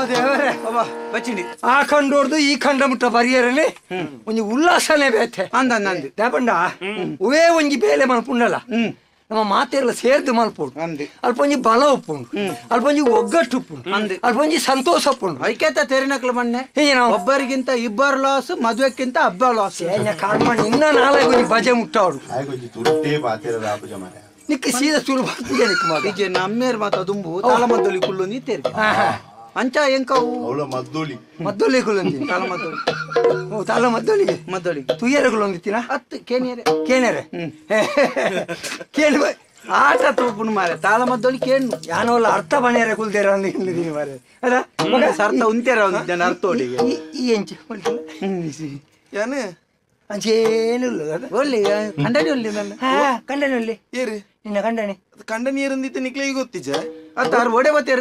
ದೇವರೇ ಬಚ್ಚಿನಿ ಆ ಕಂಡೋರ್ದು ಈ ಕಂಡ ಮುಟ್ಟ ಬರಿಯರಲ್ಲಿ ಒಂಜಿ ಉಲ್ಲಾಸನೆ ಬೇತೆ ಅಂದಂದು ದೇಪಂಡ ಉವೇ ಒಂಜಿ ಬೇಲೆ ಮಲ್ಪುಂಡಲ್ಲ ನಮ್ಮ ಮಾತೆಲ್ಲ ಸೇರ್ದು ಮಲ್ಪುಂಡು ಅಲ್ಪ ಒಂಜಿ ಬಲ ಉಪ್ಪುಂಡು ಅಲ್ಪ ಒಂಜಿ ಒಗ್ಗಟ್ಟು ಉಪ್ಪುಂಡು ಅಲ್ಪ ಒಂಜಿ ಸಂತೋಷ ಉಪ್ಪುಂಡು ಐಕ್ಯತ ತೆರಿನಕ್ಲು ಮಣ್ಣೆ ಒಬ್ಬರಿಗಿಂತ ಇಬ್ಬರು ಲಾಸ್ ಮದುವೆಕ್ಕಿಂತ ಹಬ್ಬ ಲಾಸ್ ಕಾಣ್ಮಣ್ಣು ಇನ್ನ ನಾಳೆ ಒಂಜಿ ಬಜೆ ಮುಟ್ಟಾಡು ನಿಕ್ಕ ಸೀದಾ ಸುರು ಪೂಜೆ ನಿಕ್ಕ ಮಾತು ನಮ್ಮೇರ್ ಮಾತ ದುಂಬು ತಾಳ ಮದ್ದೊಲಿ ಕುಳ್ಳು ನೀತೇರಿ ಅಂಚ ಎಂಕವು ಮದ್ದೊಲಿ ಕುಳ್ಳೊಂದಿ ತಾಳ ಮದ್ದೊಲಿ ಓ ತಾಳ ಮದ್ದೊಲಿಗೆ ತುಯ್ಯರೆ ಕುಳ್ಳೊಂದಿತ್ತಿನ ಹತ್ತು ಕೇನಿಯರೆ ಕೇನೇರೆ ಕೇನು ಆಟ ತೂಪುನು ಮಾರೆ ತಾಳ ಮದ್ದೊಲಿ ಕೇಣು ಯಾನೋಲ್ಲ ಅರ್ಥ ಬಣಿಯರೆ ಕುಲ್ದೇರ ಅಂದಿದ್ದೀನಿ ಮಾರೆ ಅದ ಸರ್ತ ಉಂತೇರ ಜನ ಅರ್ಥ ಓಡಿಗೆ ಈ ಎಂಚು ಯಾನೆ ಅಂಚೇನಿಲ್ಲ ಒಳ್ಳೆ ಕಂಡನಿ ಒಳ್ಳೆ ಕಂಡನಿ ಒಳ್ಳೆ ಏರಿ ನಿನ್ನ ಕಂಡನಿ ಕಂಡನಿ ಏರಂದಿತ್ತು ನಿಕ್ಲಿಗೆ ಗೊತ್ತಿಜ ಅದಾರು ಒಡೆ ಮತ್ತೆ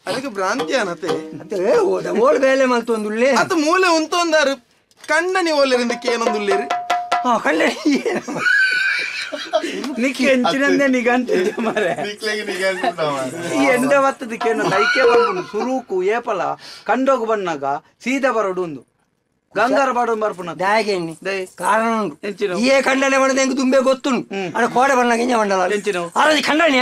ಅದಕ್ಕೆ ಭ್ರಾಂತಿ ಅನ್ನತ್ತೆ ಅದೇ ಓಲ್ ಬೇಲೆ ಮಲ್ತೊಂದುಳ್ಳೆ ಅದು ಮೂಲೆ ಉಂತೊಂದಾರು ಕಂಡನಿ ಓಲೆರಿಂದಕ್ಕೆ ಏನೊಂದುಳ್ಳೇರಿ ಕಂಡನಿ ನಿಕ್ಕೆ ಹೆಂಚಿನಂದೆ ನಿಗಂತಿದ್ದೆ ಮಾರೆ ಎಂಡ ಬತ್ತದಕ್ಕೆ ಐಕ್ಯ ಬಂದು ಸುರೂಕು ಏಪಲ ಕಂಡೋಗು ಬನ್ನಾಗ ಸೀದಾ ಬರೋಡು ಒಂದು ಗಂಗಾರ ಬಾಡು ಬರ್ಪುನ ದಾಯಗೆಣ್ಣಿ ಕಾರಣ ಉಂಟು ಏ ಖಂಡನೆ ಮಾಡಿದ ಹೆಂಗ್ ತುಂಬೆ ಗೊತ್ತುಂಟು ಅಣ್ಣ ಕೋಡೆ ಬಣ್ಣ ಗಿಂಜ ಮಂಡಲ ಅಲ್ಲ ಖಂಡಣ್ಯ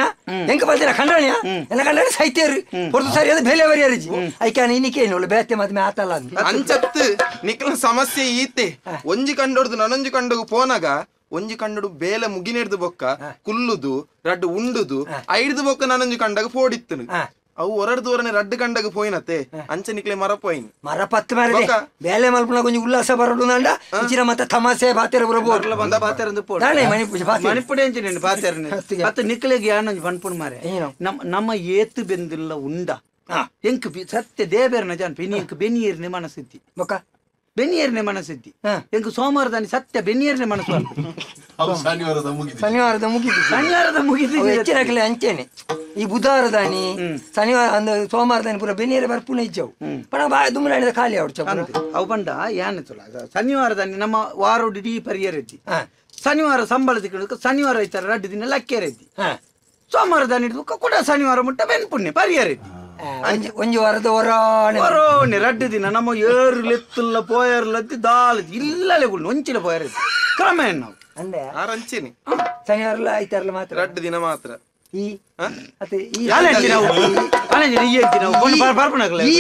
ಹೆಂಗ ಬರ್ತೀರ ಖಂಡಣ್ಯ ಎಲ್ಲ ಖಂಡನೆ ಸೈತೇರಿ ಹೊರತು ಸರಿ ಅದು ಬೇಲೆ ಬರಿಯರಿಜಿ ಐಕ ನೀನಿಕೇನು ಒಳ್ಳೆ ಬೇತೆ ಮದ್ಮೆ ಆತಲ್ಲ ಅಂಚತ್ತು ನಿಕ್ಲ ಸಮಸ್ಯೆ ಈತೆ ಒಂಜಿ ಕಂಡೋಡ್ದು ನನೊಂಜಿ ಕಂಡೋಗು ಪೋನಾಗ ಒಂಜಿ ಕಂಡಡು ಬೇಲೆ ಮುಗಿನೆಡ್ದು ಬೊಕ್ಕ ಕುಲ್ಲುದು ರಡ್ಡು ಉಂಡುದು ಐಡ್ದು ಬೊಕ್ಕ ನನೊಂಜಿ ಕಂಡಾಗ ಪೋಡಿತ್ತನು ಅವು ಹೊರಡು ದೂರನೆ ರಡ್ಡು ಕಂಡಾಗ ಪೋಯಿನತೆ ಅಂಚ ನಿಕ್ಲೆ ಮರ ಪೋಯಿನ್ ಮರ ಪತ್ತು ಮರ ಬೇಲೆ ಮಲ್ಪುನ ಕೊಂಚ ಉಲ್ಲಾಸ ಬರೋಡು ನಂಡ ಇಂಚಿನ ಮತ್ತೆ ತಮಾಸೆ ಬಾತೆರ ಬರಬಹುದು ಬಂದ ಬಾತೆರಂದು ಪೋಡ ಮಣಿಪುಡಿ ಅಂಚಿನ ಬಾತೆರನೆ ಮತ್ತೆ ನಿಕ್ಲೆಗೆ ಯಾನೊಂಜಿ ಪನ್ಪುಣ ಮಾರೆ ನಮ್ಮ ಏತು ಬೆಂದಿಲ್ಲ ಉಂಡ ಎಂಕ್ ಸತ್ಯ ದೇಬೇರ್ನ ಜಾನ್ ಬೆನಿ ಎಂಕ್ ಬೆನಿಯರ್ನೆ ಮನಸ್ಸಿದ್ದಿ ಬೊಕ್ಕ ಬೆನಿಯರ್ನೆ ಮನಸ್ಸಿದ್ದಿ ಎಂಕ್ ಸೋಮವಾರದಾನಿ ಸತ್ಯ ಬೆನಿಯರ್ನೆ ಮನಸ್ಸು ಶನಿವಾರದ ಮುಗಿದು ಹೆಚ್ಚಿನಕ್ಲೆ ಅಂಚೆನೆ ಈ ಬುಧವಾರದಾನಿ ಶನಿವಾರ ಅಂದ ಸೋಮವಾರದಾನಿ ಪೂರ ಬೆನಿಯರೆ ಬರ್ಪುನ ಇಜ್ಜವು ಪಣ ಬಾಯ ದುಮ್ಮನಾಡಿದ ಖಾಲಿ ಅವ್ರು ಅವು ಬಂಡ ಯಾನೆ ತುಲ ಶನಿವಾರದಾನಿ ನಮ್ಮ ವಾರೋಡಿ ಪರಿಯರದ್ದಿ ಶನಿವಾರ ಸಂಬಳ ತಿಕ್ಕಿಡೋಕೆ ಶನಿವಾರ ಐತಾರ ರಡ್ಡು ದಿನ ಲಕ್ಕೆರದ್ದಿ ಸೋಮವಾರದಾನಿ ಕೂಡ ಶನಿವಾರ ಮುಟ್ಟ ಬೆನ್ಪುಣ್ಯ ಪರಿಯರದ್ದಿ ಒಂಜಿ ವಾರದ ಹೊರಾಣೆ ರಡ್ಡು ದಿನ ನಮ್ಮ ಏರು ಲೆತ್ತಲ್ಲ ಪೋಯರ್ಲತ್ತಿ ದಾಲ್ ಇಲ್ಲಲೆ ಗುಳ್ಳು ಒಂಚಿನ ಪೋಯರ್ ಕ್ರಮೇಣ ನಾವು ಅಂದೆ ಅಂಚೆನೆ ಶನಿವಾರ ಐತಾರಲ್ಲ ಮಾತ್ರ ರಡ್ಡು ದಿನ ಮಾತ್ರ ಈ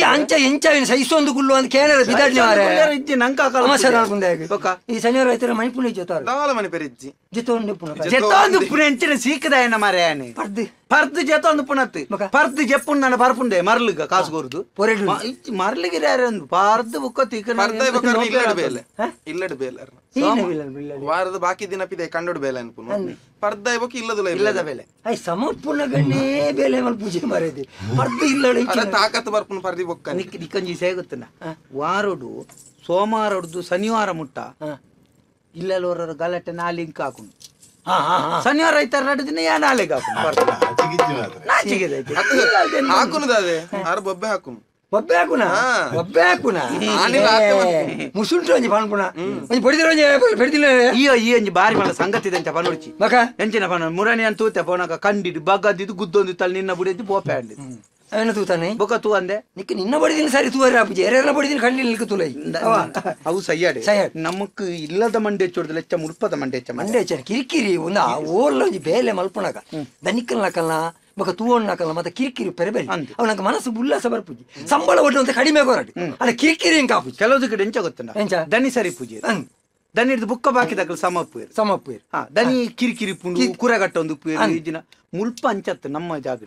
ಅಂಚ ಎಂಚವಿನ ಸೈಸೊಂದು ಗುಳ್ಳು ಅಂತ ಕೇಳ ಈ ಶನಿವಾರ ಐತರ ಮಣಿಪುಣ ಜೊತೆ ಸೀಕದಾಯನ ಮಾರೇನೆ ಪರ್ದು ಜೊತೆ ಒಂದು ಪುಣತ್ ಪರ್ದು ಜಪ್ಪುಂಡು ನನ್ನ ಬರ್ಪುಂಡೆ ಮರ್ಲಿಗ ಕಾಸುಗೋರ್ದು ಮರ್ಲಿಗಿರ ಪಾರ್ದು ಬುಕ್ಕ ಇಲ್ಲಡು ಬೇಲೆ ವಾರದ ಬಾಕಿ ದಿನ ಪಿದೆ ಕಂಡೋಡು ಬೇಲೆ ಅನ್ಪುನು ಪರ್ದ ಇವಾಗ ಇಲ್ಲದ ಬೇಲೆ ಸಮರ್ಪುಣ ಗಣ್ಣೇ ಬೇಲೆ ಮಲ್ ಪೂಜೆ ಮಾರೈತಿ ಪರ್ದು ಇಲ್ಲ ತಾಕತ್ ಬರ್ಪುನು ಪರ್ದಿ ಬೊಕ್ಕ ನಿಕ್ಕಂಜಿ ಸೇಗುತ್ತನ ವಾರೋಡು ಸೋಮವಾರದ್ದು ಶನಿವಾರ ಮುಟ್ಟ ಇಲ್ಲೋರ ಗಲಾಟೆ ನಾಲಿಂಕ್ ಹಾಕೊಂಡು ಶನಿವಾರ ಐತಾರ ರಡ್ಡು ದಿನ ಯಾ ನಾಳೆಗೆ ಹಾಕುನು ಅದೇ ಆರು ಬೊಬ್ಬೆ ಹಾಕುನು ಒಬ್ಬೆ ಹಾಕುನ ಒಬ್ಬೆ ಹಾಕುನ ಮುಸುಂಟು ಒಂಜಿ ಪನ್ಪುಣ ಒಂಜಿ ಪೊಡಿದಿರ ಒಂಜಿ ಪೆಡ್ದಿಲ್ಲ ಈ ಒಂಜಿ ಬಾರಿ ಮಲ್ಲ ಸಂಗತಿ ಇದೆ ಅಂತ ಪನೋಡ್ಚಿ ಮಕ ಎಂಚಿನ ಪನ ಮುರಾನಿ ಅಂತ ತೂತೆ ಪೋನಕ ಕಂಡಿದ್ದು ಬಗ್ಗದಿದ್ದು ಗುದ್ದೊಂದು ತಲ್ಲಿ ನಿನ್ನ ಬುಡಿದ್ದು ಪೋಪೆ ಆಡ್ಲಿ ಅವನ ತೂತಾನೆ ಬೊಕ್ಕ ತೂ ಅಂದೆ ನಿಕ್ಕ ನಿನ್ನ ಬಡಿದಿನ ಸರಿ ತೂವರೆ ಅಪ್ಪಜಿ ಎರೆಲ್ಲ ಬಡಿದಿನ ಕಂಡಿಲ್ಲ ನಿಲ್ಕ ತುಲೈ ಅವು ಸಯ್ಯಾಡೆ ನಮಕ್ ಇಲ್ಲದ ಮಂಡೆ ಹೆಚ್ಚೋಡ್ದಲ್ಲ ಹೆಚ್ಚ ಮುಲ್ಪದ ಮಂಡೆ ಹೆಚ್ಚ ಮಂಡೆ ಹೆಚ್ಚ ಕಿರಿಕಿರಿ ಒಂದು ಆ ಓರ್ಲ ಒಂಜಿ ಬೇಲೆ ಮಲ್ಪುಣಕ ದನಿಕ್ಕಲ್ನಕಲ್ನ ಬೊಕ ತೂವಣ್ಣಕಲ್ಲ ಮತ್ತೆ ಕಿರಿಕಿರಿ ಪೆರಬೇಲಿ ಅವನಕ ಮನಸ್ಸು ಉಲ್ಲಾಸ ಬರ್ಪುಜಿ ಸಂಬಳ ಒಟ್ಟು ಅಂತ ಕಡಿಮೆ ಕೊರಡಿ ಅಲ್ಲ ಕಿರಿಕಿರಿ ಹಿಂಗ ಆಪುಜಿ ಕೆಲವು ಕಡೆ ಎಂಚ ಗೊತ್ತಂಡ ದನಿ ಸರಿ ಪೂಜೆ ದನಿ ಹಿಡಿದು ಬುಕ್ಕ ಬಾಕಿದಾಗಲು ಸಮಪ್ಪು ದನಿ ಕಿರಿಕಿರಿ ಪುಂಡು ಕುರಗಟ್ಟ ಒಂದು ಈಜಿನ ಮುಲ್ಪ ಅಂಚತ್ತು ನಮ್ಮ ಜಾಗ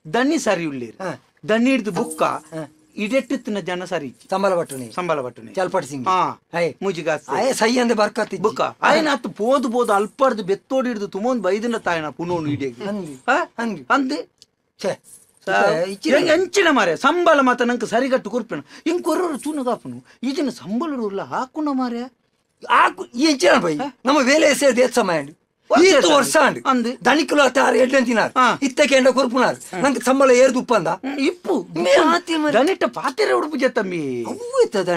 ದನಿ ಸರಿ ಉಳ್ಳೇರಿ ದನಿ ಹಿಡಿದು ಬುಕ್ಕ ಇಡೆಟ್ಟಿನ ಜನ ಸರಿ ಸಂಬಳ ಬಟ್ಟುನಿ ಚಲ್ಪಟ್ ಸಿಂಗ್ ಮುಜಿಗ ಸೈ ಅಂದೆ ಬರ್ಕತ್ತಿ ಬುಕ್ಕ ಆಯ್ನ ಹತ್ತು ಬೋದು ಅಲ್ಪಡ್ದು ಬೆತ್ತೋಡಿ ಹಿಡಿದು ತುಮೊಂದು ಬೈದಿನ ತಾಯನ ಪುನೋನು ಇಡಿಯಾಗಿ ಅಂದೆ ಎಂಚಿನ ಮಾರೆ ಸಂಬಳ ಮಾತ ನಂಗೆ ಸರಿಗಟ್ಟು ಕುರ್ಪಿನ ಹಿಂಗ್ ಕೊರೋರು ತೂನಗಾಪನು ಈಜಿನ ಸಂಬಳ ಹಾಕುನ ಮಾರೆ ಹಾಕು ಈ ಎಂಚಿನ ಬೈ ನಮ್ಮ ವೇಲೆ ಸೇರಿದ ಸಮಯ ವರ್ಷ ಅಂದು ದಣಿಕಲು ಆರು ಎಡ್ಡು ಅಂತಿನಾರು ಇತ್ತಕೆಂಡ ಕೊರ್ಪುನಾರು ನಂಗೆ ಸಂಬಳ ಏರ್ದು ಉಪ್ಪಂದ ಇಪ್ಪು ದನಿಟ್ಟ ಪಾತೆರ ಉಡುಪುಜೆ ತಮ್ಮಿ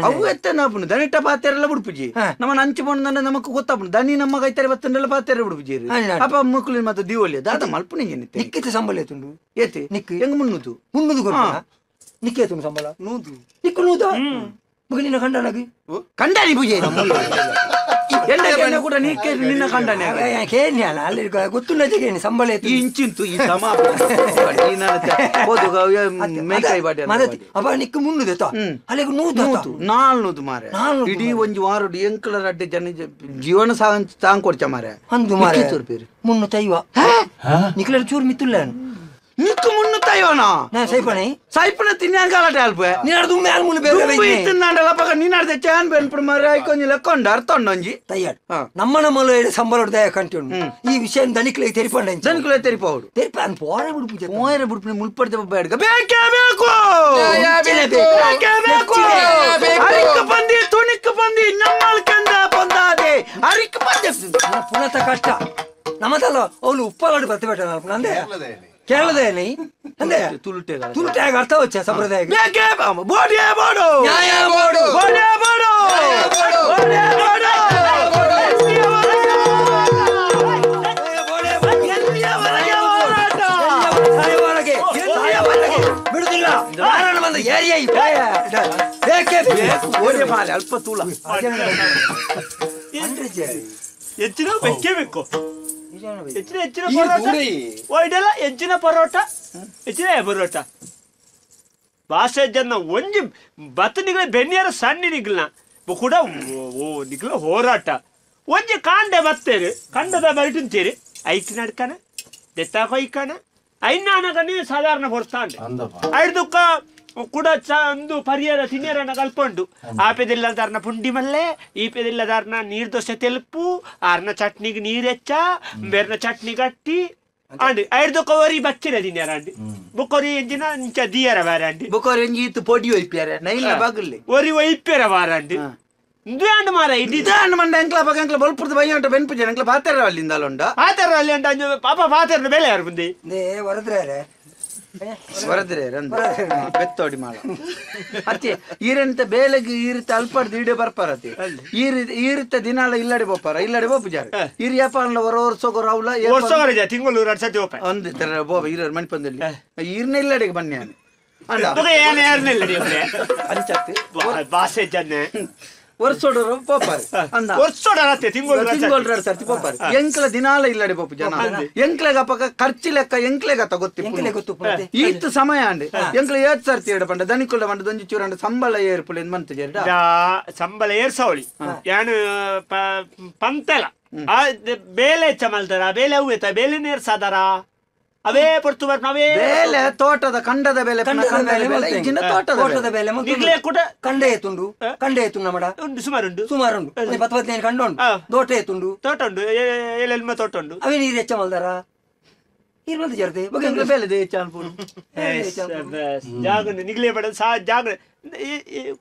ಅವು ಎತ್ತನಾಪುನು ದನಿಟ್ಟ ಪಾತೆರೆಲ್ಲ ಉಡುಪುಜಿ ನಮ್ಮ ಅಂಚು ಬಂದ ನಮಕ್ ಗೊತ್ತಾಪುನು ದನಿ ನಮ್ಮ ಕೈತಾರೆ ಬತ್ತಂಡೆಲ್ಲ ಪಾತೆರೆ ಉಡುಪುಜಿ ಅಪ್ಪ ಮುಕ್ಲಿನ ಮತ್ತೆ ದಿವಳಿ ದಾದ ಮಲ್ಪುನಿ ಏನಿತ್ತೆ ನಿಕ್ಕಿತ ಸಂಬಳ ಎತ್ತುಂಡು ಏತಿ ನಿಕ್ ಹೆಂಗ್ ಮುನ್ನೂದು ಕೊರ್ಪುನ ನಿಕ್ಕೇತು ಸಂಬಳ ನೂದು ನಿಕ್ಕು ನೂದ ಮಗ ನಿನ್ನ ಕಂಡನಗಿ ಕಂಡನಿ ಪೂಜೆ ಎಲ್ಲ ಕೂಡ ನೀಕೆ ನಿನ್ನ ಕಂಡನೆ ಕೇಳ್ಯಾನ ಅಲ್ಲಿ ಗೊತ್ತುಂಡ ಕೇಳಿ ಸಂಬಳ ಈ ಇಂಚಿಂತು ಈ ಸಮ ಮೇಕಾಯಿ ಬಾಡಿ ಮದತಿ ಅಪ್ಪ ನಿಕ್ಕು ಮುನ್ನುದೆತ ಅಲ್ಲಿಗೆ ನೂದ ನಾಲ್ನೂದು ಮಾರೆ ಇಡೀ ಒಂಜಿ ವಾರಡು ಎಂಕಲ ರಡ್ಡೆ ಜನ ಜೀವನ ಸಾಂಗ್ ಕೊಡ್ಚ ಮಾರೆ ಅಂದು ಮಾರೆ ಮುನ್ನೂತೈವ ನಿಕ್ಲ ಚೂರು ಮಿತ್ತುಲ್ಲ ನಿಕ್ಕು ಮುನ್ನೂತೈವನ ಸೈಪಣೆ ಸೈಪಣ ತಿನ್ಯಾನ್ ಕಾಲಟೆ ಅಲ್ಪ ನೀನು ದುಮ್ಮೆ ಆಲ್ ಮುನ್ನ ಬೇರೆ ಇತ್ತಿಂದಾಂಡಲ ಪಕ್ಕ ನೀನಾಡ್ದೆ ಚಾನ್ ಬೆನ್ಪುಡು ಮಾರೆ ಐಕೊಂಜಿ ಲೆಕ್ಕೊಂಡ ಅರ್ಥೊಂಡೊಂಜಿ ತಯ್ಯಾಡ್ ನಮ್ಮ ನಮ್ಮಲು ಸಂಬಳ ದಯ ಕಂಟಿನ್ಯೂ ಈ ವಿಷಯ ದನಿಕ್ಲೆ ತೆರಿಪಂಡ ದನಿಕ್ಲೆ ತೆರಿಪೌಡು ತೆರಿಪ ಅನ್ ಪೋರೆ ಬಿಡು ಪೂಜೆ ಮೋಯರೆ ಬಿಡ್ಪಿ ಮುಲ್ಪಡ್ದೆ ಬೇಡ್ಗ ಬೇಕೇ ಬೇಕು ಅರಿಕ್ಕ ಬಂದಿ ತುಣಿಕ್ಕ ಬಂದಿ ನಮ್ಮಲ್ ಕಂದ ಬಂದಾದೆ ಅರಿಕ್ಕ ಬಂದೆ ಪುನಃ ಕಷ್ಟ ನಮ್ಮದಲ್ಲ ಅವಳು ಉಪ್ಪಲಾಡು ಬರ್ತಿಬೇಟ ನಂದೆ ಕೇರಳದೇನಿ ಅಂದೆ ತುಳುಟೆಗ ಅರ್ಥ వచ్చా ಸಂಪ್ರದಾಯ ಬೇಕೇ ಬೋಡಿಯೇ ಬೋಡು ನ್ಯಾಯ ಬೋಡು ಬೋಡಿಯೇ ಬೋಡು ಬೋಡಿಯೇ ಬೋಡು ಬಿಡುದಿಲ್ಲ ಬಂದ ಏರಿಯಾ ಬೇಕೇ ಬೇಕು ಬೋಡೆ ಮಾಲೆ ಅಲ್ಪ ತೂಳ ಹೆಚ್ಚಿನ ಬೇಕೇ ಬೇಕು ಹೆಚ್ಚಿನ ಒಯ್ಡಲ್ಲ ಹೆಚ್ಚಿನ ಪರೋಟ ಹೆಚ್ಚಿನ ಪರೋಟ ಭಾಷೆ ಜನ ಒಂಜಿ ಬತ್ತ ನಿಗ್ಲ ಬೆನ್ನಿಯರ ಸಣ್ಣ ನಿಗ್ಲ ಕೂಡ ಓ ನಿಗ್ಲ ಹೋರಾಟ ಒಂಜಿ ಕಾಂಡೆ ಬತ್ತೇರಿ ಕಂಡದ ಬರಿಟುಂತೀರಿ ಐಕ್ ನಡ್ಕನ ದೆತ್ತಾಕೊಯ್ಕನ ಐನಾನಗನೇ ಸಾಧಾರಣ ಹೊರ್ತಾಂಡೆ ಐಡ್ದುಕ್ಕ ಕೂಡ ಒಂದು ಪರಿಹಾರ ತಿನ್ನಿಯರನ್ನ ಕಲ್ಪೊಂಡು ಆಪೆದಿಲ್ಲದಾರ್ನ ಪುಂಡಿ ಮಲ್ಲೆ ಈಪೆದಿಲ್ಲದಾರ್ನ ನೀರ್ ದೋಸೆ ತೆಲುಪು ಆರ್ನ ಚಟ್ನಿಗೆ ನೀರೆಚ್ಚ ಬೇರ್ನ ಚಟ್ನಿ ಕಟ್ಟಿ ಅಂಡಿ ಐಡ್ದುಕ್ಕ ಒರಿ ಬಚ್ಚಿನ ತಿನ್ಯಾರ ಅಂಡಿ ಬುಕ್ಕೊರಿ ಎಂಜಿನ ಇಂಚ ದಿಯರ ಬಾರ ಅಂಡಿ ಬುಕ್ಕೊರಿ ಎಂಜಿ ಇತ್ತು ಪೊಡಿ ಒಯ್ಪ್ಯಾರ ನೈಲ ಬಾಗಲ್ಲಿ ಒರಿ ಒಯ್ಪೆರ ಬಾರ ಅಂಡಿ ದುಯಾಂಡ್ ಮಾರ ಇದಾಂಡ್ ಮಂಡ ಎಂಕ್ಲ ಬಗ ಎಂಕ್ಲ ಬಲ್ಪುರ್ದ ಬಯ್ಯ ಉಂಟ ಬೆನ್ಪುಜ ಎಂಕ್ಲ ಪಾತೆರ ಅಲ್ಲಿಂದ ಅಲ್ಲೊಂಡ ಪಾತೆರ ಅಲ್ಲಿ ಅಂಡ ಪಾಪ ಪಾತೆರ ಬೆಲೆ ಯಾರು ಬಂದಿ ವರದ್ರೆ ವರದ್ರೆ ಬೆತ್ತೋಡಿ ಮಾಡ ಅತ್ತೆ ಈರಂತ ಬೇಲೆಗೆ ಈರಿತ ಅಲ್ಪಡ್ದು ಈಡೆ ಬರ್ಪಾರತಿ ಈರಿತ ದಿನಾಲ ಇಲ್ಲಡೆ ಬೋಪಾರ ಇಲ್ಲಡೆ ಬೋಪುಜಾರ ಈರಿ ಯಾಪಾಲ ವರ್ಷೋಗೋ ರಾವ್ಲ ವರ್ಷ ತಿಂಗಳು 2 ಸತಿ ಹೋಪ ಒಂದು ತರ ಬೋಬ ಈರ ಮಣಿಪಂದಲ್ಲಿ ಈರ್ನ ಇಲ್ಲಡೆಗೆ ಬನ್ನಿ ಅಂಡ ಅಂಚತ್ತೆ ಭಾಷೆ ಜನ ವರ್ಷೋಡರು ಪೋಪಾರಿ ವರ್ಷೋಡರತ್ತೆ ತಿಂಗಳು ಸರ್ತಿ ಪೋಪಾರಿ ಎಂಕ್ಲ ದಿನಾಲ ಇಲ್ಲಡೆ ಪೋಪು ಜನ ಎಂಕ್ಲೆಗ ಪಕ್ಕ ಖರ್ಚು ಲೆಕ್ಕ ಎಂಕ್ಲೆಗತ್ತ ಗೊತ್ತು ಈತ್ ಸಮಯ ಅಂಡಿ ಎಂಕ್ಲ ಏತ್ ಸರ್ತಿ ಎಡ ಪಂಡ ದನಿಕೊಳ್ಳ ಪಂಡ ದೊಂಜಿ ಚೂರಂಡ ಸಂಬಳ ಏರ್ಪುಲೆ ಮಂತ್ ಜೇರ್ಡ ಸಂಬಳ ಏರ್ಸವಳಿ ಯಾನು ಪಂತೆಲ ಬೇಲೆ ಚಮಲ್ತಾರ ಬೇಲೆ ಹೂವೆತ ಬೇಲೆ ನೇರ್ಸಾದಾರ ಅವೇ ಪೊರ್ತು ಬರ್ನ ಅವೇ ಬೇಲೆ ತೋಟದ ಕಂಡದ ಬೇಲೆ ತೋಟದ ಬೇಲೆ ಈಗಲೇ ಕೂಡ ಕಂಡೆ ಎತ್ತುಂಡು ನಮ್ಮಡ ಉಂಟು ಸುಮಾರುಂಟು 15 ಕಂಡು ಉಂಟು ತೋಟ ಎತ್ತುಂಡು ತೋಟ ಉಂಟು ಎಲ್ಲೆಲ್ಮ ತೋಟ ಉಂಟು ಅವೇ ನೀರು ಹೆಚ್ಚ ಮಲ್ದಾರ ಇರ್ಮಂತ ಜರ್ದೆ ಬೇಲೆ ಚಾಲ್ಪುರು ಜಾಗ ನಿಗ್ಲೇ ಬೇಡ ಸಾ ಜಾಗ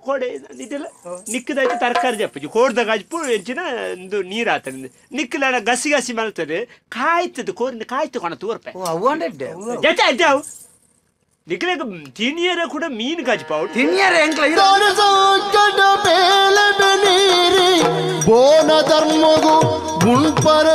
ಕೋಡೆ ಇದೆಲ್ಲ ನಿಕ್ಕದಾಯ್ತು ತರಕಾರಿ ಜಪ್ಪು ಕೋಡ್ದಾಗ ಅಜ್ಪು ಹೆಚ್ಚಿನ ಒಂದು ನೀರು ಆತಂದು ನಿಕ್ಕಲ ಗಸಿ ಗಸಿ ಮಲ್ತದೆ ಕಾಯ್ತದೆ ಕೋರಿಂದ ಕಾಯ್ತು ಕಣ ತೋರ್ಪೆ ಜತೆ ಅಜ್ಜಾವು ನಿಕ್ಕಲೆ ತಿನಿಯರ ಕೂಡ ಮೀನು ಗಜ್ಪಾವು ತಿನಿಯರ ಎಂಕ್ಲ ಬೋನ ಧರ್ಮಗು ಗುಂಪರ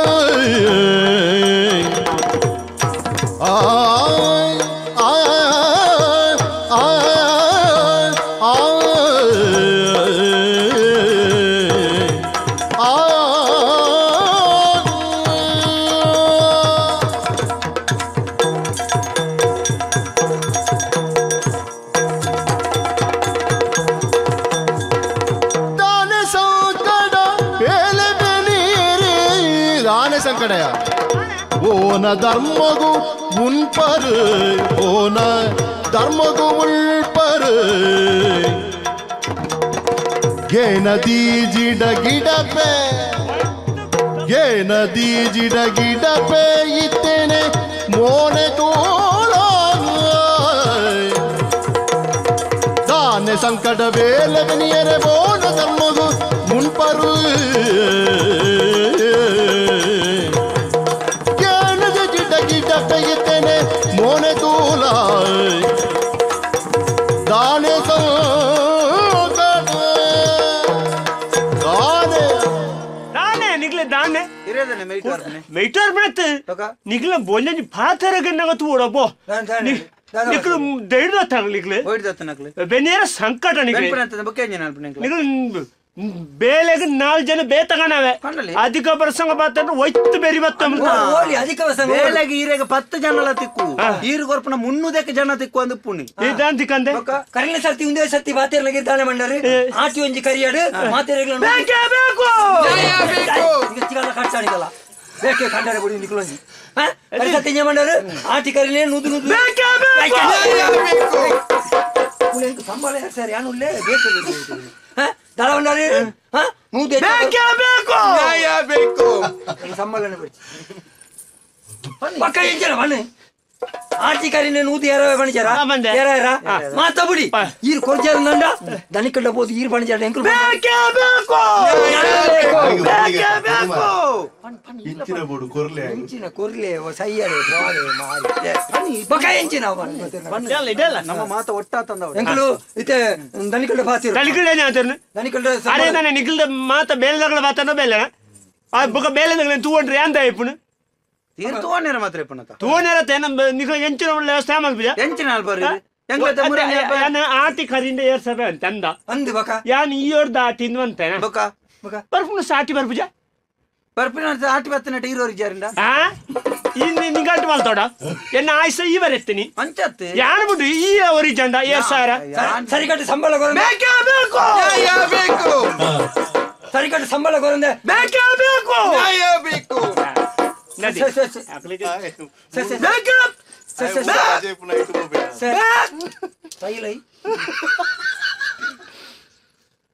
ಸಂಕಡಯ ಓನ ಧರ್ಮಗು ಮುನ್ಪರು ಓನ ಧರ್ಮಗು ಉಳ್ಪರು ಏನದಿ ಜಿಡ ಗಿಡಪೆ ಏನದಿ ಜಿಡ ಗಿಡಪೆ ಇತ್ತೇನೆ ಮೋನೆ ತೋಳ ದಾನೆ ಸಂಕಟ ಬೇಲೆ ಬೆನಿಯರೆ ಓನ ಧರ್ಮಗು ಮುನ್ಪರು ಪೆಯ್ಯುತ್ತೇನೆ ಮೋನೆ ತೂಲ ದಾನೆ ದಾನೆ ನಿಗ್ಲೆ ದಾನೆ ಮೈಟರ್ ಬಣತ್ ನಿಗ್ಲ ಬೋಂಜಿ ಪಾತರ ಗನ್ನಗತ್ತು ಓಡಬೋ ನಿಕ್ಲು ದೈಡ್ ನಿಕ್ಲು ಹೊಯ್ದತ್ತ ನಕ್ಲೆ ಬೆನ್ನೇರ ಸಂಕಟ ನಿಕ್ಲು ಬೆನ್ಪನ ಬಗ್ಗೆ ಏನು ನೆನಪು ನಿಕ್ಲು ಬೇಲೆಗೆ 4 ಜನ ಬೇ ತಗೊಂಡವೆ ಅಧಿಕ ಪ್ರಸಂಗ ಬಾತಂದ್ರೆ ಒಯ್ತು ಬೇರಿ ಬತ್ತ ಬೇಲೆಗೆ ಈರೆಗೆ 10 ಜನ ತಿಕ್ಕು ಈರು ಕೊರ್ಪನ 300 ಜನ ತಿಕ್ಕು ಅಂದು ಪುಣಿ ಇದಾನ್ ತಿಕ್ಕಂದೆ ಕರಿನ ಸರ್ತಿ ಒಂದೇ ಸರ್ತಿ ಮಾತೇರ್ಲಗೆ ದಾನೆ ಮಂಡರಿ ಆಟಿ ಒಂಜಿ ಕರಿಯಾಡು ಮಾತೇರ್ಲಗೆ ಬೇಕೇ ಬೇಕು ಈಗ ಚಿಗಲ ಕಟ್ಟಾಡಿಗಲ್ಲ ಬೇಕೇ ಕಂಡರೆ ಬಿಡಿ ನಿಕ್ಲೊಂಜಿ ಕರಿ ಸರ್ತಿ ಮಂಡರು ಆಟಿ ಕರಿನೇ ನುದು ನುದು ಬೇಕೇ ಬೇಕು ಉನೆಂತ ಸಂಬಳ ಸರ್ ಯಾನುಲ್ಲೇ ಬೇಕು ದಳ ಮಂಡರಿ ನೂದೆ ಬೇಕೇ ಬೇಕು ನ್ಯಾಯ ಬೇಕು ಸಂಬಳನೆ ಬಿಡಿ ಪಕ್ಕ ಎಂಜನ ಬನ್ನಿ ಆಟಿ ಕರಿನೇ ನೂದು ಯಾರ ಬಣಿಜಾರ ಯಾರ ಮಾತ ಬಿಡಿ ಈರ್ ಕೊರ್ಜಾರ ನಂಡ ದನಿಕಂಡ ಬೋದು ಈರ್ ಬಣಿಜಾರ ಎಂಕಲ್ ಬೇಕೇ ಬೇಕು ಬೇಕೇ ಬೇಕು ಇಚ್ಚಿನ ಬೋಡು ಕೊರ್ಲೆ ಎಂಚಿನ ಕೊರ್ಲೆ ಸೈಯಡೆ ಬಾಳೆ ಮಾರಿ ಪಕ್ಕ ಎಂಚಿನ ಇದೆಲ್ಲ ನಮ್ಮ ಮಾತ ಒಟ್ಟಾತಂದ ಎಂಕಲು ಇತ್ತೆ ದನಿಕಂಡ ಬಾತಿರು ತಲಿಕಡೆ ಆತನು ದನಿಕಂಡ ಅರೆ ನಾನು ನಿಖಿಲ್ದ ಮಾತ ಬೇಲೆದಗಳ ಬಾತನ ಬೇಲೆ ಆ ಬುಕ ಬೇಲೆದಗಳ ತೂಂಡ್ರಿ ಅಂತ ಇಪ್ಪುನು ತೀರ್ಥವನ್ನೇರ ಮಾತ್ರ ಇಪ್ಪನತ ತೂನೇರತ್ತೆ ನಮ್ಮ ನಿಖಿಲ ಎಂಚಿನ ವ್ಯವಸ್ಥೆ ಮಾಡ್ಬಿಜ ಎಂಚಿನ ಅಲ್ಬರಿ ಎಂಗ್ಲತೆ ಮುರನೆ ಯಾನ ಆಟಿ ಕರಿಂದ ಏರ್ಸಬೆ ಅಂತ ಅಂದ ಅಂದು ಬಕ ಯಾನ್ ಈ ಯೋರ್ದ ಆಟಿ ಇಂದ್ವಂತೇನ ಬಕ ಬರ್ಪುನ ಸಾಟಿ ಬರ್ಬುಜ ಬರ್ಪಿನ ಆಟಿ ಬತ್ತನಟ ಈರೋರಿ ಜಾರಿಂದ ಆ ಇನ್ನು ನಿಗಂಟು ಮಲ್ತೋಡ ಎನ್ನ ಆಯ್ಸ ಇವರೆತ್ತೀನಿ ಅಂಚತ್ತೆ ಯಾನ್ ಬಿಡು ಈ ಅವರಿ ಜಂಡ 2000 ಸರಿಕಟ್ಟು ಸಂಬಳ ಕೊರಂದೆ ಬೇಕೇ ಬೇಕು ನ್ಯಾಯ ಬೇಕು ಸರಿಕಟ್ಟು ಸಂಬಳ ಕೊರಂದೆ ಬೇಕೇ ಬೇಕು ನ್ಯಾಯ ಬೇಕು ನದಿ ಸೈಲೈ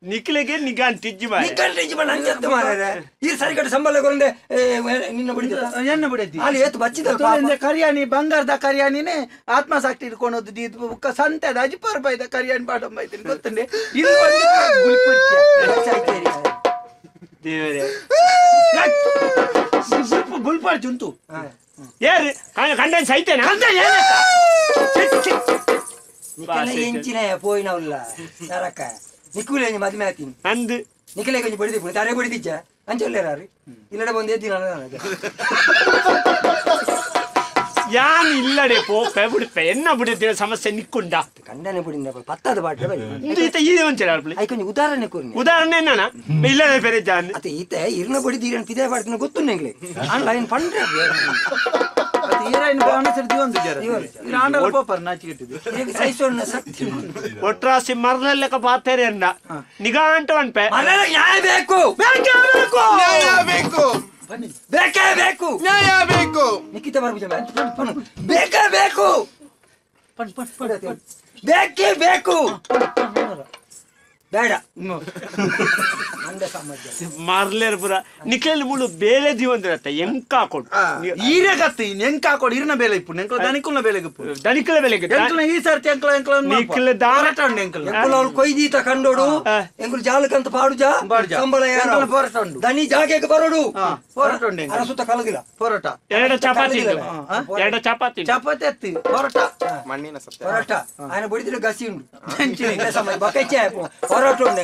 ನಿಖಿಲಿಗೆ ನಿಗಾನ್ ತಿಜ್ಜಿ ಮಾಡಿ ನಿಕ್ಕಂಡ್ರಿಜಿ ಬಣ್ಣ ಅಂಚತ್ತ ಮಾರಾರೆ ಈ ಸರಿಕಟ್ಟು ಸಂಬಳ ಕೊರಂದೆ ನಿನ್ನ ಬಿಡಿದ ಎನ್ನ ಬಿಡೈತಿ ಅಲ್ಲಿ ಏತು ಬಚ್ಚಿದ ಕರಿಯಾನಿ ಬಂಗಾರದ ಕರಿಯಾನಿನೇ ಆತ್ಮಸಾಕ್ಷಿ ಇಟ್ಕೊಳೋದು ಬುಕ್ಕ ಸಂತೆದ 10 ರೂಪಾಯಿದ ಕರಿಯಾನಿ ಬಾಡಂಬೈತೀನಿ ಗೊತ್ತಂಡೆ ಇಲ್ಲಿ ದೇವರೇ ಗುಲ್ಪಾಡ್ ಜುಂತು ಯಾರು ಕಂಡನ್ ಸೈತೇನ ಎಂಚಿನ ಪೋಯಿನವಲ್ಲ ನರಕ ನಿಕ್ಕುಲೆ ಮದುವೆ ಆತೀನಿ ಅಂದು ನಿಖಿಲೆ ಕೊಂಚ ಬಡಿದಿ ಪುಣ ತಾರೆ ಬಡಿದಿಜ್ಜ ಅಂಚಲ್ಲೇರಾರಿ ಇಲ್ಲಡೆ ಬಂದು ಎದ್ದಿ ನಾನು ಯಾನ್ ಇಲ್ಲಡೆ ಪೋಪೆ ಬಿಡುತ್ತೆ ಎನ್ನ ಬಿಡುತ್ತೆ ಸಮಸ್ಯೆ ನಿಕ್ಕುಂಡ ಕಂಡನೆ ಬಿಡಿಂದ ಪತ್ತದ ಬಾಟ್ರೆ ಬರಿ ಈ ಒಂಚರ ಐ ಕೊಂಚ ಉದಾಹರಣೆ ಕೊರ್ನಿ ಉದಾಹರಣೆ ಎನ್ನ ಇಲ್ಲದೆ ಬೇರೆ ಜಾನ್ ಅತ್ತೆ ಈತ ಇರ್ನ ಬಡಿದಿ ಇರನ್ ಪಿದೆ ಬಾಟ್ನ ಗೊತ್ತು ನಂಗ್ಲೆ ಆನ್ಲೈನ್ ಪಂಡ್ರೆ ಹೀರೋಯಿನ್ ಬಾಣಸರ್ ದಿವಂದು ಜರ ಈ ಆಂಡಲ ಪೋಪರ್ ನಾಚಿಗಿಟ್ಟಿದೆ ಈಗ ಸೈಸೋಣ ಸತ್ಯ ಒಟ್ರಾಸಿ ಮರಲೆಕ್ಕ ಪಾತೇರೆ ಅಂದ ನಿಗಾಂಟ ಅನ್ಪೆ ಮರಲ ನ್ಯಾಯ ಬೇಕು ಬೇಕೇ ಬೇಕು ನ್ಯಾಯ ಬೇಕು ಬೇಕೇ ಬೇಕು ನ್ಯಾಯ ಬೇಕು ನಿಖಿತ ಬರ್ಬುಜ ಬೇಕೇ ಬೇಕು ಬೇಕೇ ಬೇಕು ಬೇಡ ಅಂದ ಸಮಾಜ ಮಾರ್ಲೇರ್ ಪುರ ನಿಖಿಲ್ ಮುಳು ಬೇಲೆ ದಿವಂದಿರತ್ತೆ ಎಂಕ ಕೊಡು ಈರೆ ಗತ್ತಿ ಎಂಕ ಹಾಕೊಡು ಇರ್ನ ಬೇಲೆ ಇಪ್ಪು ಎಂಕಲ ದನಿಕುಲ್ನ ಬೇಲೆಗೆ ಇಪ್ಪು ದನಿಕಲ ಬೆಲೆಗೆ ಎಂಕಲ ಈ ಸರ್ತಿ ಎಂಕಲ ನಿಖಿಲ್ ದಾರಟ ಉಂಡು ಎಂಕಲ ಎಂಕುಲು ಅವ್ರು ಕೊಯ್ದೀತ ಕಂಡೋಡು ಎಂಕುಲು ಜಾಲಕಂತ ಪಾಡುಜ ಸಂಬಳ ಯಾರು ಪೋರಾಟ ಉಂಡು ದನಿ ಜಾಗೆಗೆ ಬರೋಡು ಪೋರಾಟ ಉಂಡು ಎಂಕಲ ಅರಸುತ್ತ ಕಲಗಿಲ್ಲ ಪೋರಾಟ 2 ಚಪಾತಿ 2 ಚಪಾತಿ ಚಪಾತಿ ಎತ್ತಿ ಪೋರಾಟ ಮಣ್ಣಿನ ಸತ್ಯ ಪರೋಟ ఆయన ಬಡಿದ್ರೆ ಗಸಿ ಉಂಡು ಇಲ್ಲ ಸಮಾಜ ಬಕಚ್ಚೆ ಪರೋಟ ಉಂಡು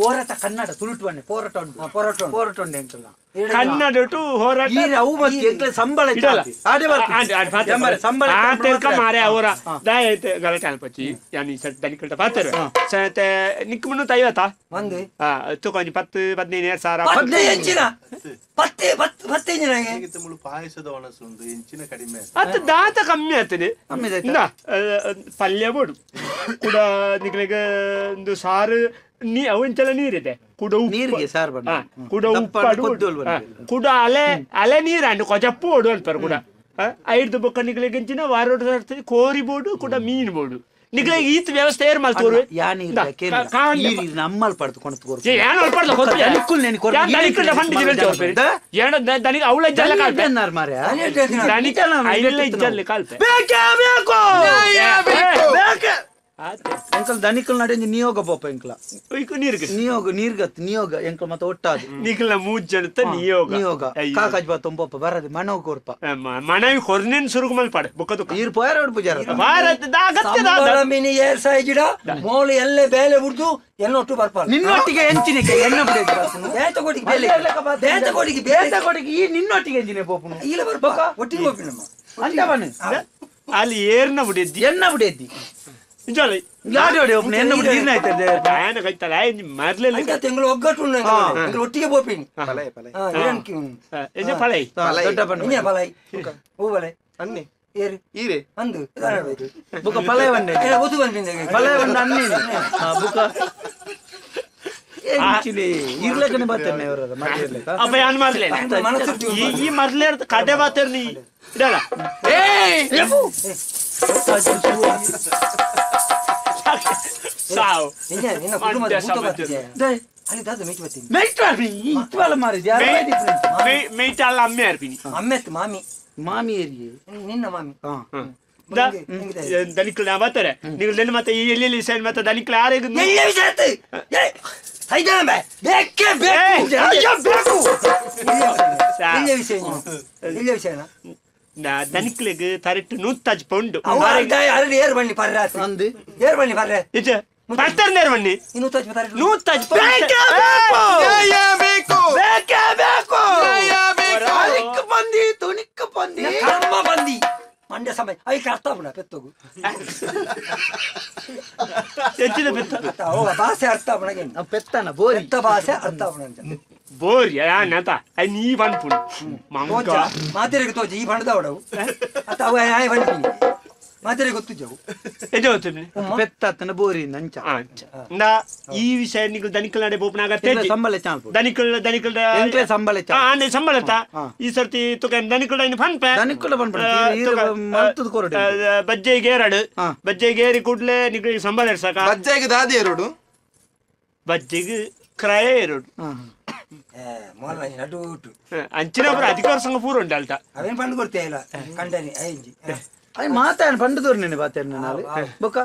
ಓರತ ಕನ್ನಡ ತುಳುಟುವಣ್ಣೆ ಪೋರಾಟ ಉಂಡು ಪೋರಾಟ ಉಂಡು ಎಂಕಲ ಕನ್ನಡ ಟು ಹೋರಾಟ ಈರೆ ಅವು ಮತ್ತೆ ಎಂಕಲ ಸಂಬಳ ಇಡಲ್ಲ. ಆಡೆ ಬರ್ತಿ ಸಂಬಳ तेरक मारे आवरा दाय गलट अनपची यानी सट दनिकल्ट पातर सते निकमनु तयता ಒಂದು तो कोंजि 10 15 सारा 15 ಎಂಚಿನ 10 ಎಂಚಿನಗೆ ಮುಳು ಪಾಯಸದ ಒಣಸು ಒಂದು ಎಂಚಿನ ಕಡಿಮೆ ಅತ ದಾತ ಕಮ್ಮಿ ಆತದೆ ಇಂದ ಪಲ್ಯ ಬೋಡು ಕೂಡ ನಿಕಲೆಗೆ ಒಂದು ಸಾರು ನೀ ಅವಂಚಲ ನೀರಿದೆ ಕುಡ ನೀರಿಗೆ ಸಾರು ಬಣ್ಣ ಕುಡ ಉಪ್ಪು ಕುಡ ಅಲೆ ನೀರು ಕೊಜಪ್ಪು ಓಡು ಅಂತಾರೆ ಕೂಡ 5 ಬೊಕ್ಕ ನಿಕಲೆಗೆಂಚಿನ ವಾರೋಡ್ ಕೋರಿ ಬೋಡು ಕೂಡ ಮೀನು ಬೋಡು ನಿಕಲೆಗೆ ಈತ ವ್ಯವಸ್ಥೆ ಏರ್ ಮಲ್ತೋರು ನಮ್ಮಲ್ ಪಡ್ಕೊಂಡು ತೋರು ಏನು ಅಲ್ಪಡ್ಲ ಕೊತ್ತೆ ದನಿಕುಲ್ ನೆನಿ ಕೊರ ದನಿಕುಲ್ ಫಂಡ್ ಜಿವೆಲ್ ತೋರ್ಪೆ ಏನು ದನಿಕ ಅವಳ ಇದ್ದಲ್ಲ ಕಾಲ್ಪೆ ಎನ್ನಾರ್ ಮಾರ್ರೆ ದನಿಕ ಐಲ್ಲ ಇದ್ದಲ್ಲ ಕಾಲ್ಪೆ ಬೇಕೇ ಬೇಕು ಬೇಕೇ ಎಂಕಲ್ ದನಿಕಲ್ ನಡೆ ನಿಯೋಗ ಪೋಪ ಎಂಕಲ ಇಕು ನೀರ್ಗೆ ನಿಯೋಗ ಎಂಕಲ್ ಮತ್ತೆ ಒಟ್ಟಾದ ನಿಕಲ ಮೂಜ್ಜನತ ನಿಯೋಗ ಕಾಕಾಜ್ ಬಾತಂ ಪೋಪ ಬರದೆ ಮನೋಗ ಕೊರ್ಪ ಮನವಿ ಕೊರ್ನೆನ್ ಸುರುಗು ಮಲ್ಪಾಡೆ ಬೊಕ್ಕದು ಈರ್ ಪೋಯರ ಹೊಡ್ಪುಜಾರ ಭಾರತ ದಾಗತ್ತೆ ಸಂಬಳ ಮಿನಿ ಏರ್ ಸಾಯಿಜಿಡ ಮೋಳು ಎಲ್ಲೆ ಬೇಲೆ ಬಿಡ್ದು ಎನ್ನೊಟ್ಟು ಬರ್ಪಾಲ ನಿನ್ನೊಟ್ಟಿಗೆ ಎಂಚಿನಿಕೆ ಎನ್ನ ಬಿಡೇಜ್ ಬಾಪುನು ದೇತಗೋಡಿಗೆ ಬೇಲೆ ದೇತಗೋಡಿಗೆ ಬೇಲೆ ಕೊಡಿಗೆ ಈ ನಿನ್ನೊಟ್ಟಿಗೆ ಎಂಜಿನೆ ಪೋಪುನು ಇಲ್ಲ ಬರ್ಬಕ ಒಟ್ಟಿಗೆ ಹೋಗ್ಬಿಡಮ್ಮ ಅಂತವನು ಅಲ್ಲಿ ಏರ್ನ ಬಿಡಿದ್ದಿ ಎನ್ನ ಬಿಡಿದ್ದಿ ಇಂಜೋಲ ಯಾರು ಎನ್ನ ಬಿಡಿ ನೀರ್ನ ಆಯ್ತದೆ ಆಯನ ಕೈತಲ್ಲ ಮರ್ಲೆಲ್ಲ ಐದು ತಿಂಗಳು ಒಗ್ಗಟ್ಟು ಉಂಡು ಎಂಕಲ್ ಒಟ್ಟಿಗೆ ಬೋಪಿನಿ ಎಂಜ ಪಳೈ ದೊಡ್ಡ ಬಣ್ಣ ಇಂಜ ಪಲೈ ಹೂ ಬಲೈ ಅನ್ನಿ ಏರು ಈರೆ ಅಂದು ಬುಕ್ಕ ಪಲಯ ಬಂಡೆ ಒತ್ತು ಬಂದಿದ್ದೆ ಪಲಯ ಬಂಡ ಅನ್ನಿ ಬುಕ್ಕ ಇರ್ಲಕ್ಕನೆ ಬರ್ತೇನೆ ಅವರ ಮರ್ಲೇರ್ಲಕ್ಕ ಅಪ್ಪ ಯಾನ್ ಮರ್ಲೆ ಮನಸ್ಸು ಈ ಮರ್ಲೆ ಕಡೆ ಬಾತೇರ್ ನೀ ಇಡಲ್ಲ ಸಾವು ನಿಜ ನಿನ್ನ ಕುಟುಂಬದ ಭೂತ ಬರ್ತಿದ್ಯಾ ಅಲ್ಲಿ ದಾದ ಮೇಯ್ತು ಬರ್ತೀನಿ ಮೇಯ್ಟ್ವಾರ್ನಿ ಇತ್ವಾಲ ಮಾರಿದ್ಯಾ ಮೇಯ್ಟ ಅಲ್ಲ ಅಮ್ಮೆ ಅರ್ಪಿನಿ ಅಮ್ಮೆತ್ ಮಾಮಿ ಮಾಮಿ ಏರಿಯೇ ನಿನ್ನ ಮಾಮಿ ದನಿಕ್ಲ ಬರ್ತಾರೆ ನೀವು ನೆನ್ನೆ ಮತ್ತೆ ಈ ಎಲ್ಲಿ ಸೈನ್ ಮತ್ತೆ ದನಿಕ್ಲ ಯಾರಿಗೆ ಎಲ್ಲ ವಿಷಯ ಹೈದರಾಬ ಬೇಕೇ ಬೇಕು ಅಯ್ಯೋ ಬೇಕು ಇಲ್ಲ ವಿಷಯ ಇಲ್ಲ ವಿಷಯನ ದನಿಕ್ಲಿಗೆ ಕರೆಕ್ಟ್ 100 ಪೌಂಡ್ ಅರೆ ಏರ್ ಬನ್ನಿ ಪರ್ರೆ ಅಂದು ಏರ್ ಬನ್ನಿ ಪರ್ರೆ ಇಚ್ಚ ಪರ್ತರ್ ನೇರ್ ಬನ್ನಿ 100 ಪರ್ರೆ 100 ಬೇಕು ಬೇಕೇ ಬೇಕು ಅಲಿಕ್ಕ ಬಂದಿ ತುಣಿಕ್ಕ ಬಂದಿ ಕರ್ಮ ಬಂದಿ ಮಂಡ್ಯ ಸಮಯ ಐಕೆ ಅರ್ಥ ಬಿಡ ಪೆತ್ತೋಗು ಹೆಚ್ಚಿನ ಬೆತ್ತ ಹೋಗ ಭಾಷೆ ಅರ್ಥ ಬಿಡಗೆ ಪೆತ್ತನ ಬೋರಿ ಎಂತ ಭಾಷೆ ಅರ್ಥ ಬಿಡ ಅಂತ ಬೋರ್ ಯಾನತ ಐ ನೀ ಬನ್ಪುಣ ಮಂಗ ಮಾತೆರಿಗೆ ತೋಜಿ ಈ ಬಣ್ಣದವಡವು ಅತ್ತ ಅವ ಆಯ್ ಬನ್ನಿ ಮಾತೆರಿಗೆ ಗೊತ್ತು ಜವು ಎಜೋ ಹೊತ್ತಿನಿ ಪೆತ್ತನ ಬೋರಿ ನಂಚ ಈ ವಿಷಯ ನಿಗಳು ದನಿಕಲ್ ನಡೆ ಬೋಪನಾಗ ಸಂಬಳ ಚಾನ್ಪು ದನಿಕಲ್ ಎಂಕ್ಲೆ ಸಂಬಳ ಚಾ ಆನೆ ಸಂಬಳತ ಈ ಸರ್ತಿ ತುಕ ದನಿಕಲ್ ಇನ್ ಫನ್ಪೆ ದನಿಕಲ್ ಬಂದ್ಬಿಡ ಮಲ್ತದ ಕೊರಡೆ ಬಜ್ಜೆಗೆ ಎರಡು ಬಜ್ಜೆಗೆ ಏರಿ ಕೂಡ್ಲೆ ನಿಗಳಿಗೆ ಸಂಬಳ ಇರ್ಸಕ ಬಜ್ಜಾಯಿಗೆ ದಾದಿ ಎರಡು ಬಜ್ಜೆಗೆ ಕ್ರಯ ಎರಡು ಮೋಲ ನಡುಟು ಅಂಚಿನ ಪೂರ ಅಧಿಕಾರ ಸಂಘ ಪೂರ ಉಂಟು ಅಲ್ಟ ಅವೇನ್ ಪಂಡು ಕೊಡ್ತೇ ಇಲ್ಲ ಕಂಡನಿ ಐಂಜಿ ಅಯ್ಯ ಮಾತಾಡ ಪಂಡದವ್ರು ನೆನೆ ಬಾತೇನೆ ನಾನು ಬೊಕ್ಕ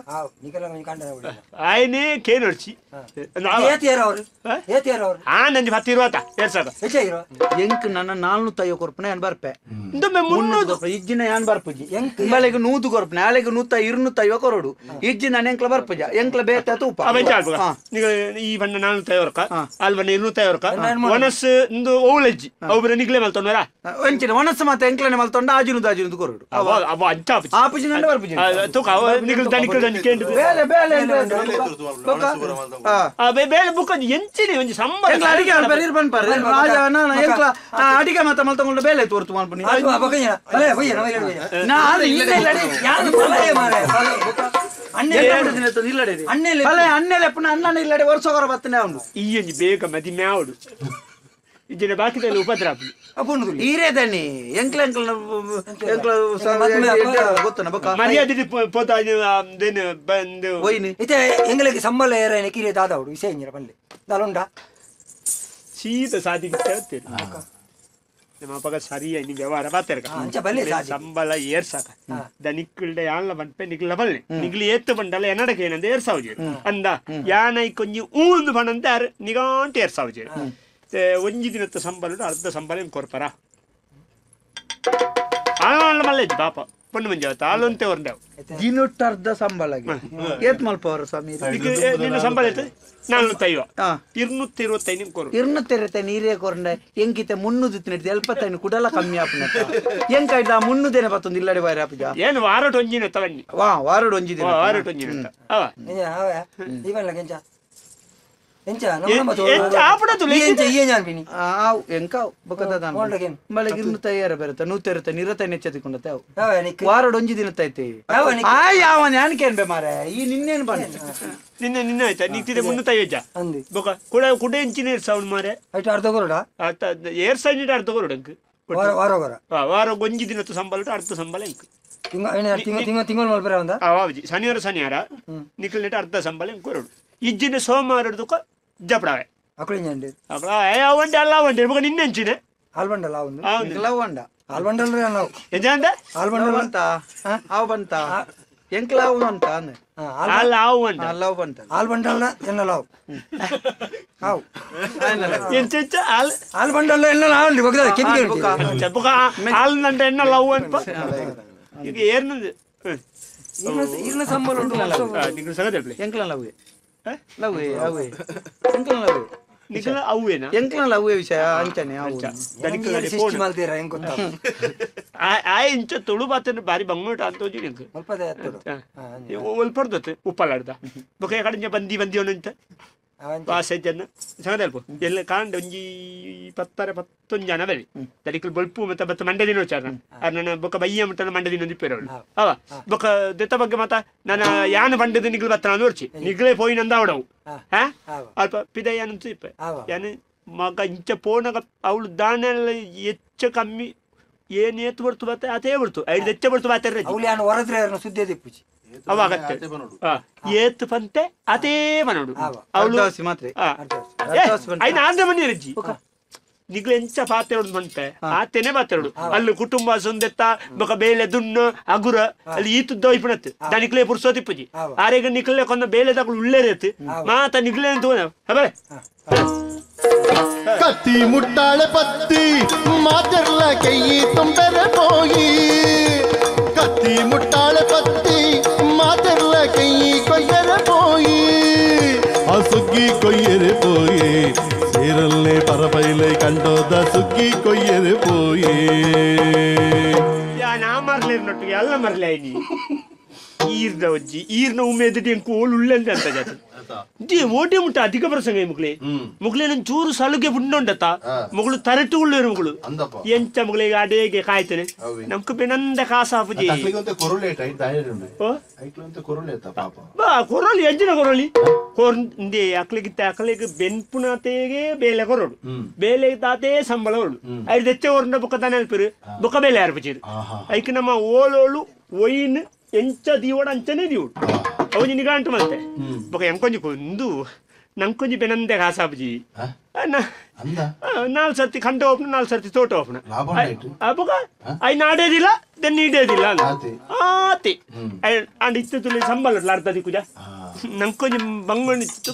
ನಿಕಲ ಕಂಡನ ಬಿಡ ಆಯ್ನೆ ಕೇನೋಡ್ಸಿ ಏತಿಯರ ಅವರು ಏತಿಯರ ಅವರು ನಂಜಿ 10 ಇರುವತ್ತ ಏರ್ಸಕ ಹೆಚ್ಚೆ ಇರೋ ಎಂಕ್ ನನ್ನ 450 ಕೊರ್ಪನೆ ಯಾನ್ ಬರ್ಪೆ ಇಂದೊಮ್ಮೆ 300 ಇಜ್ಜಿನ ಯಾನ್ ಬರ್ಪುಜಿ ಇಂಬಳೆಗೆ 100 ಕೊರ್ಪನೆ ಆಳೆಗೆ 250 ಕೊರಡು ಇಜ್ಜಿನ ಎಂಕ್ಲ ಬರ್ಪುಜ ಎಂಕ್ಲ ಬೇತ ತೂಪ ನೀವು ಈ ಬಣ್ಣ 450 ರೊಕ್ಕ ಅಲ್ಲಿ ಬಣ್ಣ 250 ರೊಕ್ಕ ಒನಸ್ ಇಂದು ಓಲಜ್ಜಿ ಒಬ್ಬರು ನಿಗ್ಲೆ ಮಲ್ತೊಂಡರ ಒಂಚಿನ ಒನಸ್ ಮತ್ತೆ ಎಂಕ್ಲನೆ ಮಲ್ತೊಂಡ ಆಜಿನುದು ಕೊರಡು ಅವ ಅಂಚ ಆಪುಜಿ ನಂಡ ಬರ್ಪುಜಿ ತೂಕ ನಿಗಲ್ ದನಿಕಲ್ ದನಿಕೆ ಬೇಲೆ ಬೇಲೆ ಬೇಳೆ ಬುಕ್ಕ ಎಂಚಿನಿ ಒಂಜಿ ಸಂಬಳ ಅಡಿಗೆ ಬರೀರ್ ಬಂದ್ಪಾರ ರಾಜ ನಾನು ಎಂಕ್ಲ ಅಡಿಗೆ ಮತ್ತೆ ಮಲ್ತೊಂಡು ಬೇಲೆ ತೋರ್ತು ಮಾಡ್ಪುನಿ ನಾನು ಅನ್ನೆಲೆ ಪುನಃ ಅನ್ನ ಇಲ್ಲಡೆ ವರ್ಷಗರ ಬತ್ತನೆ ಅವನು ಈ ಒಂಜಿ ಬೇಗ ಮದಿ ಮ್ಯಾವಡು ಇಜ್ಜಿನ ಬಾಕಿದಲ್ಲಿ ಉಪದ್ರಾಪಿ ಈರೇದನಿ ಎಂಕ್ಲ ಎಂಕ್ಲ ಗೊತ್ತನ ಬೊಕ್ಕ ಮರ್ಯಾದೆ ಪೋತ ಬಂದು ಒಯ್ನಿ ಇತ್ತೆ ಎಂಗಳಿಗೆ ಸಂಬಳ ಏರೇನೆ ಕಿರಿಯ ದಾದವಡು ವಿಷಯ ಇಂಜಿರ ಬಲ್ಲೆ ದಲುಂಡ ಸೀದ ಸಾದಿಗೆ ಹೇಳ್ತೇನೆ ನಮ್ಮ ಪಗ ಸರಿಯಾಗಿ ವ್ಯವಹಾರ ಬಾತೇರ ಸಂಬಳ ಏರ್ಸಾಕ ದನಿಕ್ಲ್ಡೆ ಯಾನ್ಲ ಬಂಪೆ ನಿಗ್ಲ ಬಲ್ಲೆ ನಿಗ್ಲಿ ಏತ್ತು ಬಂಡಲ್ಲ ಎನ್ನಡಕ್ಕೆ ಏನಂದ ಏರ್ಸಾವುಜಿ ಅಂದ ಯಾನೈ ಕೊಂಜಿ ಊಂದು ಬಣಂತ ನಿಗಾಂಟ ಏರ್ಸಾವುಜಿ ಒಂಜಿ ದಿನದ ಸಂಬಳ ಅರ್ಧ ಸಂಬಳ ಕೊರ್ಪರ ಆಳ ಮಲ್ಲೆಜ್ಜಿ ಪಾಪ ಪೊಣ್ಣು ಮಂಜಿ ಅವತ್ತು ಆಲೊಂತೆ ಹೊರದೇವು ದಿನೊಟ್ಟು ಅರ್ಧ ಸಂಬಳಗೆ ಏತ್ ಮಲ್ಪವರ ಸ್ವಾಮಿ ನಿನ್ನ ಸಂಬಳ ಐತೆ 450 225 ನಿಮ್ ಕೊರು 225 ನೀರೇ ಕೊರಂಡೆ ಎಂಕಿತೆ 300 ತಿನ್ನಡಿ 75 ಕುಡಲ ಕಮ್ಮಿ ಆಪುನ ಎಂಕೈಟ 300 ಬತ್ತೊಂದು ಇಲ್ಲಡೆ ಬಾರಿ ಆಪುಜ ಏನು ವಾರಟ ಒಂಜಿನ ತವನ್ನಿ ವಾರಡು ಒಂಜಿ ದಿನ ವಾರಟ ಒಂಜಿನ ಅವ ಇವನ್ ಲಗೆಂಚ ಎಂಚ ಎಂಚ ಆಪಡತು ಎಂಚ ಈ ಜಾನ್ಬಿನಿ ಆವ್ ಎಂಕ ಬಕದ ದಾನ ಮಳೆಗೆ 250 ಬರುತ್ತೆ 120 ನಿರತ ನೆಚ್ಚದಿಕೊಂಡತೆ ಅವು ವಾರಡು ಒಂಜಿ ದಿನ ತೈತೆ ಯಾವನ್ ಯಾನ್ಕೇನ್ ಬೆ ಮಾರೆ ಈ ನಿನ್ನೇನು ಬಂದ ನಿನ್ನ ಆಯ್ತಾ ನೀತಿದೆ 350 ಅಂದಿ ಬೊಕ ಕುಡ ಎಂಚಿನ ಸೌಂಡ್ ಮಾರೆ ಐಟ ಅರ್ಧ ಕೊರಡ ಏರ್ ಸೈನಿಟ ಅರ್ಧ ಕೊರಡ ಅಂಕ ವಾರ ವಾರ ಒಂಜಿ ದಿನದ ಸಂಬಳ ಅರ್ಧ ಸಂಬಳ ಅಂಕ ತಿಂಗಳು ಮಲ್ಪರ ಒಂದ ಆವಾಜಿ ಶನಿವಾರ ನಿಖಲ್ ಅರ್ಧ ಸಂಬಳ ಕೊರಡು ಇಜ್ಜಿನ ಸೋಮವಾರ ಜಪಡಾವೆ ಅಕಳಿಂಜಂಡಿ ಅವಂಡೆ ಅಲ್ಲ ಅವಂಡೆ ಮಗ ನಿನ್ನೆ ಹಂಚಿನೆ ಆಲ್ಬಂಡಲ್ಲ ಒಂದು ಲವಂಡ ಆಲ್ಬಂಡಲ್ ನಾವು ಎಜಾಂದ ಆಲ್ಬಂಡಲ್ ಬಂತ ಹಾವು ಬಂತ ಎಂಕ್ಲಾವು ಅಂತ ಅಂದೆ ಅಲ್ಲ ಹಾವು ಅಂತ ಲವ್ ಬಂತ ಆಲ್ಬಂಡಲ್ ಎನ್ನಲಾವು ಹಾವು ಎಂಚೆಂಚ ಆಲ್ಬಂಡಲ್ ಎನ್ನಲಾವು ಬಗ್ದ ಕೆಂಪಿ చెప్పుక ఆల్నంట ఎన్న లవ్ ಅಂತ ಈಗ ಏರ್ನದು ಇರ್ನ ಸಂಬಳ ಉಂಟು ನಿಮಗೆ ಸಂಗತಿ ಹೇಳ್ಲಿ ಎಂಕ್ಲ ಲವ್ ಲವ್ ಅವೇ ಎಂಕ್ಲ ಲವ್ ನಿಖಲ ಅವೇನಾ ಎಂಕ್ಲಲ್ಲ ಅವೇ ವಿಷಯ ಅಂಚನೆ ಅವು ಸಿಸ್ಟಮ್ ಮಲ್ತೀರ ಹೆಂಗ್ ಗೊತ್ತಾ ಆ ಇಂಚ ತುಳು ಬಾತನ ಬಾರಿ ಬಂಗೋಟ ಅಂತೋಜಿ ನಿಂಗೆ ಸ್ವಲ್ಪದೇ ಒಲ್ಪಡ್ದತ್ತೆ ಉಪ್ಪಲಾಡ್ದ ಬೊಕ ಕಡೆ ಬಂದಿ ಅಂತ ಭಾಷೆ ಜನ ಸಂಗದಲ್ಪ ಎಲ್ಲ ಕಾಂಡ ಒಂಜಿ 10-11 ಜನ ಬರಿ ದರಿಕಲ್ ಬಲ್ಪು ಮತ್ತೆ ಬತ್ತ ಮಂಡೆ ದಿನ ವಿಚಾರ ನನ್ನ ಬೊಕ ಬಯ್ಯ ಮಟ್ಟನ ಮಂಡೆ ದಿನ ದಿಪ್ಪೇರವಳು ಅವ ಬೊಕ ದೆತ್ತ ಬಗ್ಗೆ ಮಾತ ನನ್ನ ಯಾನ ಬಂಡದ ನಿಗ್ಲು ಬತ್ತ ನೋಡ್ಚಿ ನಿಗ್ಲೇ ಪೋಯಿ ನಂದ ಅವಡವು ಹಾ ಅಲ್ಪ ಪಿದಯ್ಯ ಅಂತ ಇಪ್ಪ ಯಾನ ಮಗ ಇಂಚ ಪೋನಗ ಅವಳು ದಾನೆಲ್ಲ ಹೆಚ್ಚ ಕಮ್ಮಿ ಏನ್ ಏತ್ ಬರ್ತು ಬತ್ತ ಅದೇ ಬರ್ತು 5 ಹೆಚ್ಚ ಬರ್ತು ಬಾತಾರ ಅವಳು ಯಾನು ಹೊರದ್ರೆ ಸುದ್ದಿ ದಿಪ್ಪುಚಿ ಅವಾಗತ್ತೆ ಏತ್ ಪಂತೆ ಅದೇ ಮನೋಡು ಅವಳು ಮಾತ್ರ ಐನ ಆಂಧ್ರ ಮನಿ ರಜ್ಜಿ ನಿಗ್ಲು ಎಂಚ ಪಾತೆರಡು ಮಂತೆ ಆತೇನೆ ಪಾತೆರಡು ಅಲ್ಲಿ ಕುಟುಂಬ ಸೊಂದೆತ್ತ ಬೊಕ ಬೇಲೆ ದುಣ್ಣು ಅಗುರ ಅಲ್ಲಿ ಈತುದ್ದ ಇಪ್ಪಣತ್ ನಿಕ್ಲೆ ಪುರ್ಸೋತಿಪ್ಪುಜಿ ಆರೇಗ ನಿಕ್ಲೆ ಕೊಂದ ಬೇಲೆ ತಗಳು ಉಳ್ಳೇರೇತ್ ಮಾತ ನಿಗ್ಲೆ ಅಂತ ಹಬಲೆ ಕತ್ತಿ ಮುಟ್ಟಾಳೆ ಪತ್ತಿ ಮಾತೆರ್ಲ ಕೈಯಿ ತುಂಬೆರೆ ಪೋಯಿ ಕತ್ತಿ ಮುಟ್ಟಾಳೆ ಪತ್ತಿ ಮಾತೆರ್ಲ ಕೈಯಿ ಕೊಯ್ಯರೆ ಪೋಯಿ ಆ ಸುಗ್ಗಿ ಕೊಯ್ಯರೆ ಪೋಯಿ ಸೇರಲ್ಲೇ ಪರಬೈಲೆ ಕಂಡೋದ ಸುಗ್ಗಿ ಕೊಯ್ಯರೆ ಪೋಯಿ ನಾ ಮರ್ಲೇನೊಟ್ಟಿಗೆ ಎಲ್ಲ ಮರ್ಲೆ ನೀ ಈರ್ನ ಒಜ್ಜಿ ಈರ್ನ ಉಮ್ಮೆದಿ ಕೋಲ್ ಉಳ್ಳೆಂತ ಅಂತ ಜಾತಿ ಓಟಿ ಮುಟ್ಟ ಅಧಿಕ ಪ್ರಸಂಗ ಮುಗ್ಲೆ ನನ್ ಚೂರು ಸಲುಗೆ ಬುಣ್ಣೊಂಡತ್ತ ಮುಗಳು ತರಟು ಉಳ್ಳೇರು ಮುಗಳು ಎಂಚ ಮುಗಳಿಗೆ ಅಡೇಗೆ ಕಾಯ್ತೇನೆ ನಮ್ಕ ಬೆನಂದ ಕಾಸಾಪುಜಿ ಬಾ ಕೊರಲಿ ಎಂಜಿನ ಕೊರಲಿ ಕೊರಂದೆ ಅಕ್ಲಿಗೆ ಬೆನ್ಪುನತೆಗೆ ಬೇಲೆ ಕೊರಡು ಬೇಲೆ ತಾತೆ ಸಂಬಳ ಹೊರಡು ಐದು ಹೆಚ್ಚೆ ಹೊರಡ ಬುಕ್ಕ ತಾನೆ ಅಲ್ಪಿರು ಬುಕ್ಕ ಬೇಲೆ ಅರ್ಪಿಚಿರು ಐಕ್ ನಮ್ಮ ಓಲೋಳು ಒಯ್ನ್ ಎಂಚ ದೀವಡ ಅಂಚನೆ ದೀವಡು ಅವನಿ ನಿಗಾಂಟು ಮತ್ತೆ ಬೊಕ ಎಂಕೊಂಜಿ ಕೊಂದು ನಂಕೊಂಜಿ ಬೆನಂದೆ ಕಾಸಾಪುಜಿ 4 ಸರ್ತಿ ಖಂಡ ಓಪನ 4 ಸರ್ತಿ ತೋಟ ಓಪನ ಬೊಕ ಐ ನಾಡೇದಿಲ್ಲ ದೆನ್ ನೀಡೇದಿಲ್ಲ ಆತಿ ಅಂಡ್ ಇತ್ತು ತುಳಿ ಸಂಬಳ ಅರ್ಧ ದಿಕ್ಕುಜ ನಂಕೊಂಜಿ ಬಂಗೊಂಡಿತ್ತು